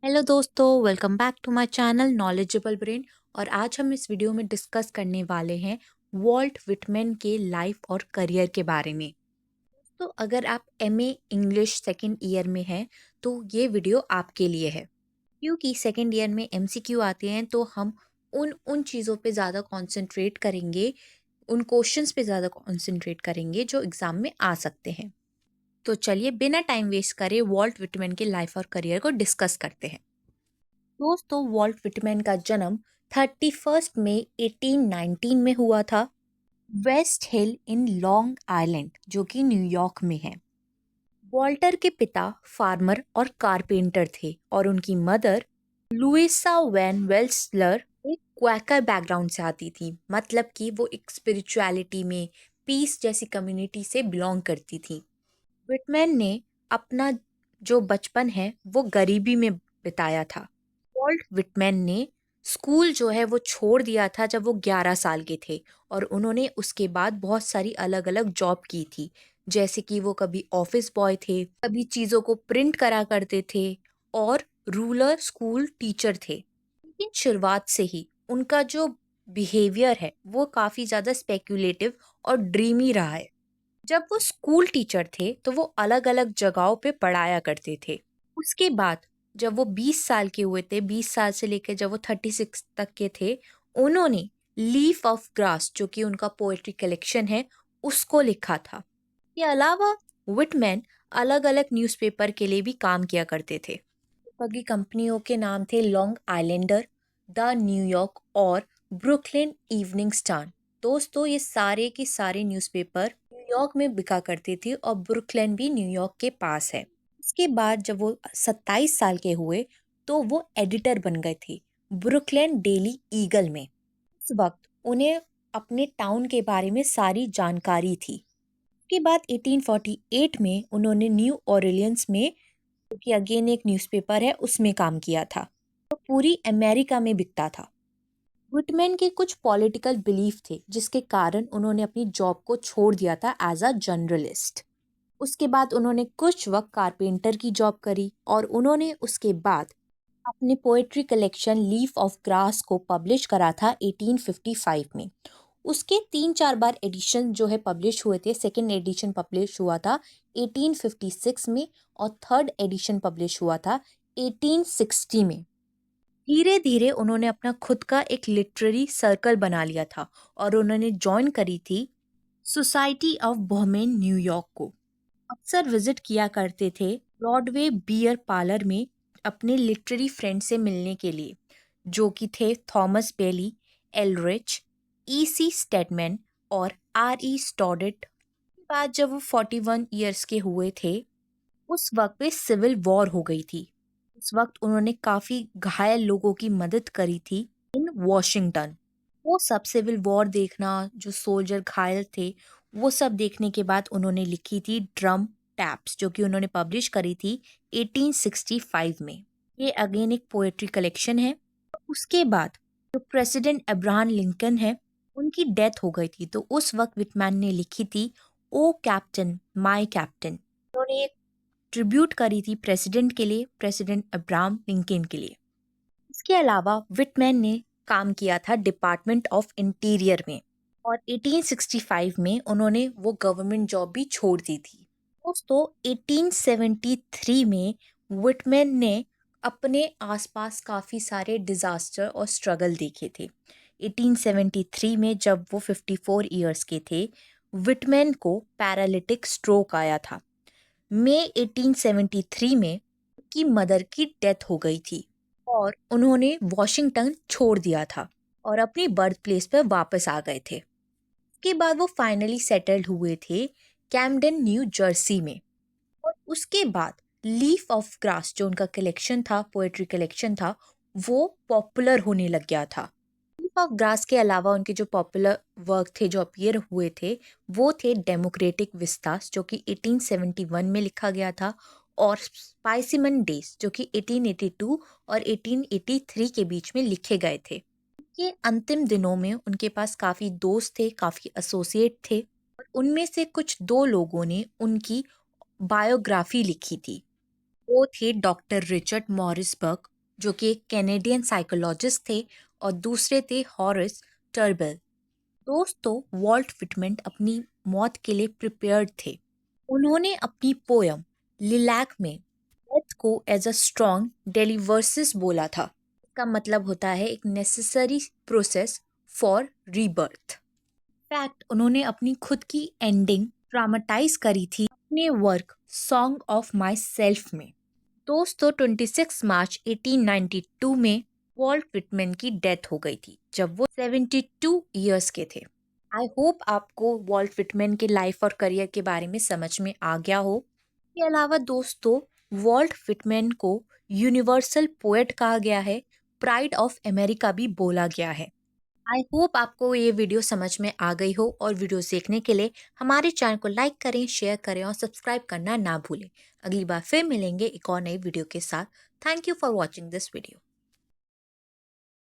Hello दोस्तों, welcome back to my channel knowledgeable brain. और आज हम इस वीडियो में डिस्कस करने वाले हैं वॉल्ट विटमैन के लाइफ और करियर के बारे में। तो अगर आप एमए इंग्लिश सेकंड ईयर में हैं तो ये वीडियो आपके लिए है, क्योंकि सेकंड ईयर में एमसीक्यू आते हैं तो हम उन उन चीज़ों पे ज़्यादा कंसंट्रेट करेंगे, उन क्वेश्चंस पे ज़्यादा कंसंट्रेट करेंगे जो एग्ज़ाम में आ सकते हैं। तो चलिए बिना टाइम वेस्ट करे वॉल्ट विटमैन के लाइफ और करियर को डिस्कस करते हैं। दोस्तों, वॉल्ट विटमैन का जन्म 31 मई 1819 में हुआ था, West Hill in Long Island जो कि न्यूयॉर्क में है। वॉल्टर के पिता फार्मर और कारपेंटर थे और उनकी मदर लुइसा वैन वेल्सलर एक क्वैकर बैकग्राउंड से आती थी, मतलब कि वो एक स्पिरिचुअलिटी में पीस जैसी कम्युनिटी से बिलोंग करती थी। विटमैन ने अपना जो बचपन है वो गरीबी में बिताया था। वॉल्ट विटमैन ने स्कूल जो है वो छोड़ दिया था जब वो 11 साल के थे, और उन्होंने उसके बाद बहुत सारी अलग अलग जॉब की थी। जैसे कि वो कभी ऑफिस बॉय थे, कभी चीज़ों को प्रिंट करा करते थे, और रूरल स्कूल टीचर थे। लेकिन शुरुआत से ही उनका जो बिहेवियर है वो काफ़ी ज़्यादा स्पेक्यूलेटिव और ड्रीमी रहा है। जब वो स्कूल टीचर थे तो वो अलग अलग जगहों पे पढ़ाया करते थे। उसके बाद जब वो 20 साल के हुए थे, 20 साल से लेकर जब वो 36 तक के थे, उन्होंने लीफ ऑफ ग्रास जो कि उनका पोएट्री कलेक्शन है उसको लिखा था। ये अलावा विटमैन अलग अलग न्यूज़पेपर के लिए भी काम किया करते थे। बगी कंपनियों के नाम थे लॉन्ग आइलैंडर, द न्यूयॉर्क और ब्रुकलिन इवनिंग स्टार। दोस्तों, ये सारे के सारे न्यूज़पेपर न्यूयॉर्क में बिका करते थे और ब्रुकलिन भी न्यूयॉर्क के पास है। उसके बाद जब वो 27 साल के हुए तो वो एडिटर बन गए थे ब्रुकलिन डेली ईगल में। उस वक्त उन्हें अपने टाउन के बारे में सारी जानकारी थी। उसके बाद 1848 में उन्होंने न्यू ऑरलियंस में, जो कि अगेन एक न्यूज़पेपर है, उसमें काम किया था। तो पूरी अमेरिका में बिकता था। गुटमैन के कुछ पॉलिटिकल बिलीफ थे जिसके कारण उन्होंने अपनी जॉब को छोड़ दिया था एज अ जर्नलिस्ट। उसके बाद उन्होंने कुछ वक्त कारपेंटर की जॉब करी और उन्होंने उसके बाद अपने poetry collection leaf of grass को पब्लिश करा था 1855 में। उसके 3-4 बार एडिशन जो है पब्लिश हुए थे। सेकेंड एडिशन पब्लिश हुआ था 1856 में और थर्ड एडिशन पब्लिश हुआ था 1860 में। धीरे धीरे उन्होंने अपना खुद का एक लिटरेरी सर्कल बना लिया था और उन्होंने ज्वाइन करी थी सोसाइटी ऑफ बोहेमियन न्यूयॉर्क को। अक्सर विजिट किया करते थे ब्रॉडवे बियर पार्लर में अपने लिटरेरी फ्रेंड से मिलने के लिए, जो कि थे थॉमस बेली, एलरिच, ईसी स्टेडमैन और आर ई स्टॉडेट। बाद जब वो 41 ईयर्स के हुए थे उस वक्त पे सिविल वॉर हो गई थी। उस वक्त उन्होंने काफ़ी घायल लोगों की मदद करी थी इन वॉशिंगटन। वो सब सिविल वॉर देखना, जो सोल्जर घायल थे, वो सब देखने के बाद उन्होंने लिखी थी ड्रम टैप्स, जो कि उन्होंने पब्लिश करी थी 1865 में। ये अगेन एक पोएट्री कलेक्शन है। उसके बाद जो प्रेसिडेंट अब्राहम लिंकन है उनकी डेथ हो गई थी, तो उस वक्त विटमैन ने लिखी थी ओ कैप्टन माय कैप्टन। उन्होंने एक ट्रिब्यूट करी थी प्रेसिडेंट के लिए, प्रेसिडेंट अब्राहम लिंकन के लिए। इसके अलावा विटमैन ने काम किया था डिपार्टमेंट ऑफ इंटीरियर में और 1865 में उन्होंने वो गवर्नमेंट जॉब भी छोड़ दी थी। दोस्तों, 1873 में विटमैन ने अपने आसपास काफ़ी सारे डिज़ास्टर और स्ट्रगल देखे थे। 1873 में जब वो 54 ईयर्स के थे, विटमैन को पैरालिटिक स्ट्रोक आया था। मई 1873 में उनकी मदर की डेथ हो गई थी और उन्होंने वॉशिंगटन छोड़ दिया था और अपनी बर्थ प्लेस पर वापस आ गए थे। उसके बाद वो फाइनली सेटल्ड हुए थे कैम्पडन न्यू जर्सी में। और उसके बाद लीफ ऑफ ग्रास जो उनका कलेक्शन था, पोएट्री कलेक्शन था, वो पॉपुलर होने लग गया था। लीफ ऑफ ग्रास के अलावा उनके जो पॉपुलर वर्क थे जो अपीयर हुए थे वो थे डेमोक्रेटिक विस्तास, जो कि 1871 में लिखा गया था, और स्पाइसीमन डेज जो कि 1882 और 1883 के बीच में लिखे गए थे। ये अंतिम दिनों में उनके पास काफ़ी दोस्त थे, काफ़ी एसोसिएट थे, और उनमें से कुछ दो लोगों ने उनकी बायोग्राफी लिखी थी। वो थे डॉक्टर रिचर्ड मॉरिसबर्ग, जो कि एक कैनेडियन साइकोलॉजिस्ट थे, और दूसरे थे हॉरेस टर्बल। दोस्तों, वॉल्ट विटमैन अपनी मौत के लिए प्रिपेयर्ड थे। उन्होंने अपनी पोयम लिलैक में डेथ को एज अ स्ट्रॉन्ग डेलीवर्सिस बोला था। इसका मतलब होता है एक necessary process for rebirth. Fact, उन्होंने अपनी खुद की एंडिंग ड्रामेटाइज करी थी अपने work song of my self में। दोस्तों, 26 मार्च 1892 में वॉल्ट विटमैन की डेथ हो गई थी जब वो 72 ईयर्स के थे। आई होप आपको वॉल्ट विटमैन के लाइफ और करियर के बारे में समझ में आ गया हो। इसके अलावा दोस्तों, वॉल्ट विटमैन को यूनिवर्सल पोएट कहा गया है, प्राइड ऑफ अमेरिका भी बोला गया है। आई होप आपको ये वीडियो समझ में आ गई हो, और वीडियो देखने के लिए हमारे चैनल को लाइक करें, शेयर करें और सब्सक्राइब करना ना भूलें। अगली बार फिर मिलेंगे एक और नई वीडियो के साथ। Thank you for watching this video.